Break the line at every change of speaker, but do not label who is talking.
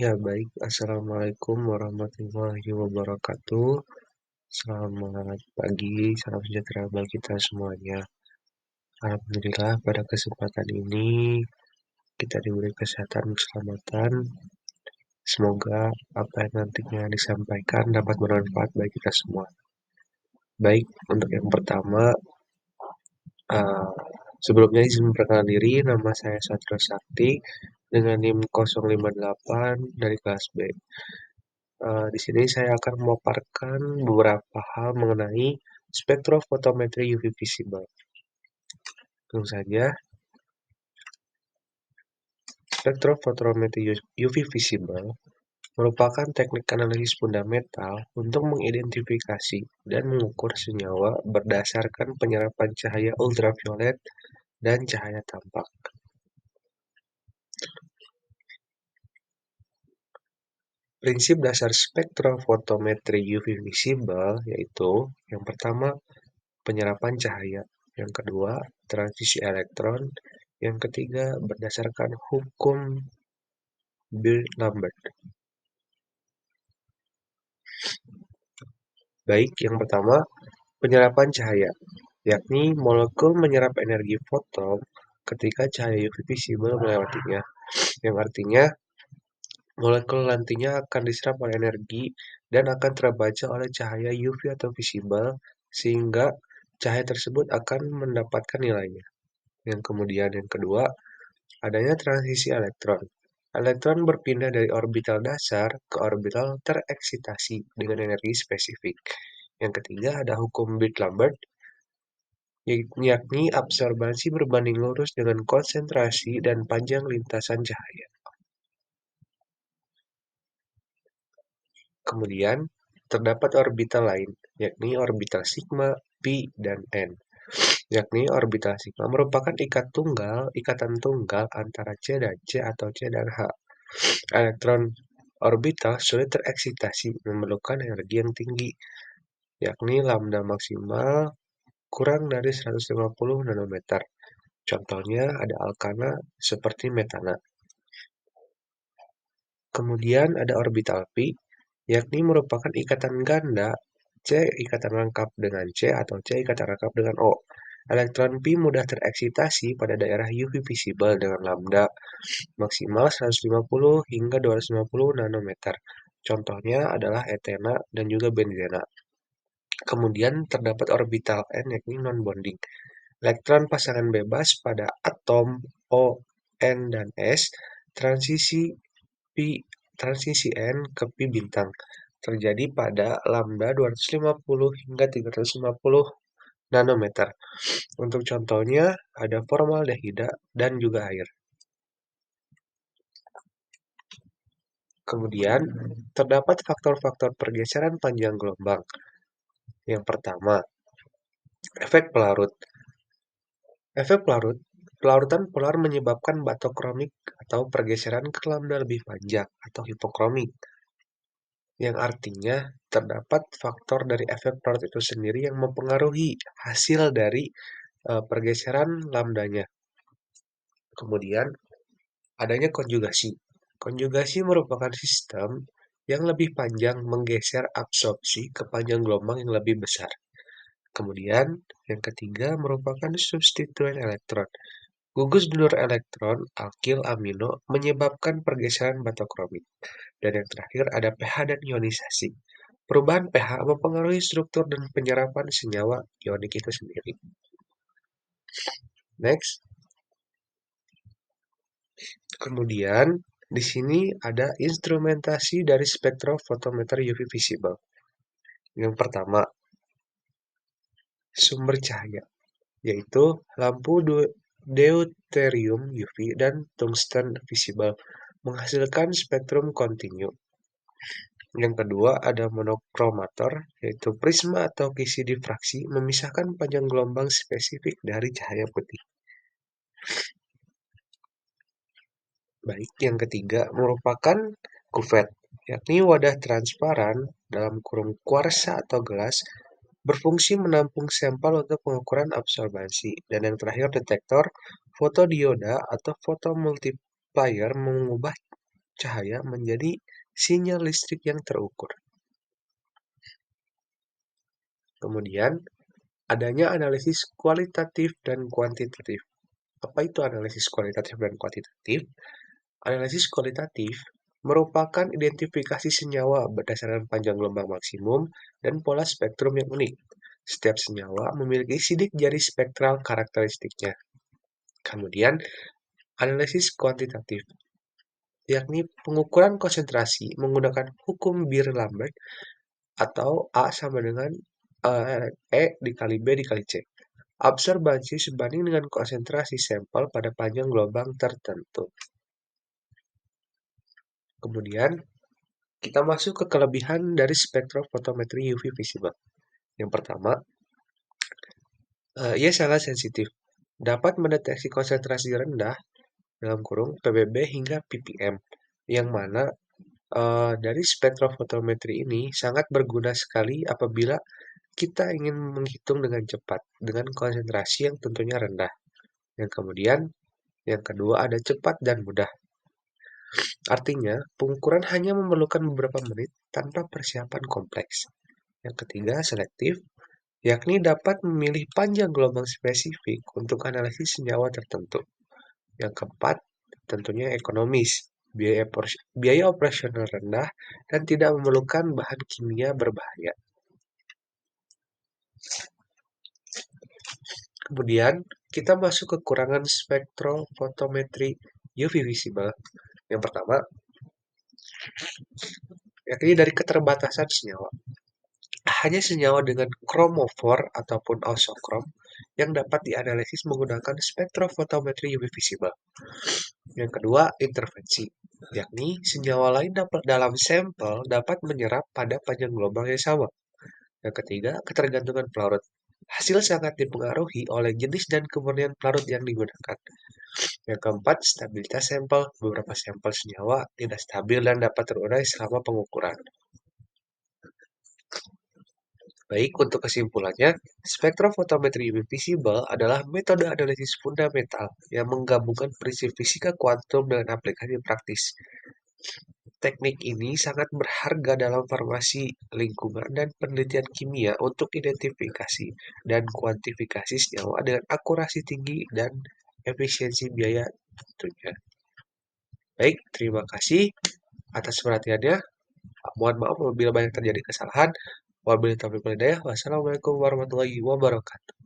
Ya, baik. Assalamualaikum warahmatullahi wabarakatuh. Selamat pagi, salam sejahtera bagi kita semuanya. Alhamdulillah, pada kesempatan ini kita diberi kesehatan dan keselamatan. Semoga apa yang nantinya disampaikan dapat bermanfaat bagi kita semua. Baik, untuk yang pertama, eh, sebelumnya izin memperkenalkan diri, nama saya Satrio Sakti dengan NIM 058 dari kelas B. Di sini saya akan memaparkan beberapa hal mengenai spektrofotometri UV visible. Langsung saja, spektrofotometri UV visible merupakan teknik analisis fundamental untuk mengidentifikasi dan mengukur senyawa berdasarkan penyerapan cahaya ultraviolet dan cahaya tampak. Prinsip dasar spektrofotometri UV visible yaitu yang pertama, penyerapan cahaya, yang kedua, transisi elektron, yang ketiga, berdasarkan hukum Bird-Lambert. Baik, yang pertama, penyerapan cahaya, yakni molekul menyerap energi foton ketika cahaya UV visible melewatinya, yang artinya molekul nantinya akan diserap oleh energi dan akan terbaca oleh cahaya UV atau visible, sehingga cahaya tersebut akan mendapatkan nilainya. Yang kemudian yang kedua, adanya transisi elektron. Elektron berpindah dari orbital dasar ke orbital tereksitasi dengan energi spesifik. Yang ketiga ada hukum Bird-Lambert, yakni absorbasi berbanding lurus dengan konsentrasi dan panjang lintasan cahaya. Kemudian, terdapat orbital lain, yakni orbital sigma, pi, dan n. Yakni orbital sigma merupakan ikatan tunggal antara C dan C atau C dan H. Elektron orbital sulit tereksitasi, memerlukan energi yang tinggi, yakni lambda maksimal kurang dari 150 nanometer. Contohnya ada alkana seperti metana. Kemudian ada orbital pi, yakni merupakan ikatan ganda C ikatan lengkap dengan C atau C ikatan lengkap dengan O. Elektron pi mudah tereksitasi pada daerah UV visible dengan lambda maksimal 150 hingga 250 nanometer. Contohnya adalah etena dan juga benzena. Kemudian terdapat orbital n yakni non-bonding. Elektron pasangan bebas pada atom O, N, dan S transisi N ke pi bintang terjadi pada lambda 250 hingga 350 nanometer. Untuk contohnya ada formaldehida dan juga air. Kemudian, terdapat faktor-faktor pergeseran panjang gelombang. Yang pertama, efek pelarut. Efek pelarutan polar menyebabkan batokromik atau pergeseran ke lambda lebih panjang atau hipokromik. Yang artinya terdapat faktor dari efek pelarut itu sendiri yang mempengaruhi hasil dari pergeseran lambdanya. Kemudian, adanya konjugasi. Konjugasi merupakan sistem yang lebih panjang menggeser absorpsi ke panjang gelombang yang lebih besar. Kemudian, yang ketiga merupakan substituen elektron. Gugus benur elektron alkil amino menyebabkan pergeseran batokromik. Dan yang terakhir ada pH dan ionisasi. Perubahan pH mempengaruhi struktur dan penyerapan senyawa ionik itu sendiri. Next. Kemudian, di sini ada instrumentasi dari spektrofotometer UV visible. Yang pertama, sumber cahaya, yaitu lampu deuterium UV dan tungsten visible, menghasilkan spektrum kontinu. Yang kedua, ada monokromator, yaitu prisma atau kisi difraksi, memisahkan panjang gelombang spesifik dari cahaya putih. Baik, yang ketiga merupakan kuvet, yakni wadah transparan dalam kurung kuarsa atau gelas berfungsi menampung sampel untuk pengukuran absorbasi. Dan yang terakhir detektor fotodioda atau fotomultiplier mengubah cahaya menjadi sinyal listrik yang terukur. Kemudian, adanya analisis kualitatif dan kuantitatif. Apa itu analisis kualitatif dan kuantitatif? Analisis kualitatif merupakan identifikasi senyawa berdasarkan panjang gelombang maksimum dan pola spektrum yang unik. Setiap senyawa memiliki sidik jari spektral karakteristiknya. Kemudian, analisis kuantitatif, yakni pengukuran konsentrasi menggunakan hukum Beer-Lambert atau A sama dengan E dikali B dikali C. Absorbansi sebanding dengan konsentrasi sampel pada panjang gelombang tertentu. Kemudian, kita masuk ke kelebihan dari spektrofotometri UV visible. Yang pertama, ia sangat sensitif. Dapat mendeteksi konsentrasi rendah dalam kurung ppb hingga ppm, yang mana dari spektrofotometri ini sangat berguna sekali apabila kita ingin menghitung dengan cepat dengan konsentrasi yang tentunya rendah. Yang kedua ada cepat dan mudah. Artinya, pengukuran hanya memerlukan beberapa menit tanpa persiapan kompleks. Yang ketiga, selektif, yakni dapat memilih panjang gelombang spesifik untuk analisis senyawa tertentu. Yang keempat, tentunya ekonomis, biaya operasional rendah, dan tidak memerlukan bahan kimia berbahaya. Kemudian, kita masuk ke kekurangan spektrofotometri UV visible. Yang pertama, yakni dari keterbatasan senyawa. Hanya senyawa dengan kromofor ataupun ausokrom yang dapat dianalisis menggunakan spektrofotometri UV visible. Yang kedua, intervensi, yakni senyawa lain dalam sampel dapat menyerap pada panjang gelombang yang sama. Yang ketiga, ketergantungan pelarut. Hasil sangat dipengaruhi oleh jenis dan kemurnian pelarut yang digunakan. Yang keempat, stabilitas sampel. Beberapa sampel senyawa tidak stabil dan dapat terurai selama pengukuran. Baik, untuk kesimpulannya, spektrofotometri UV visible adalah metode analisis fundamental yang menggabungkan prinsip fisika kuantum dengan aplikasi praktis. Teknik ini sangat berharga dalam farmasi lingkungan dan penelitian kimia untuk identifikasi dan kuantifikasi senyawa dengan akurasi tinggi dan efisiensi biaya tentunya. Baik, terima kasih atas perhatiannya. Mohon maaf apabila banyak terjadi kesalahan. Wabillahi taufiq wal hidayah. Wassalamualaikum warahmatullahi wabarakatuh.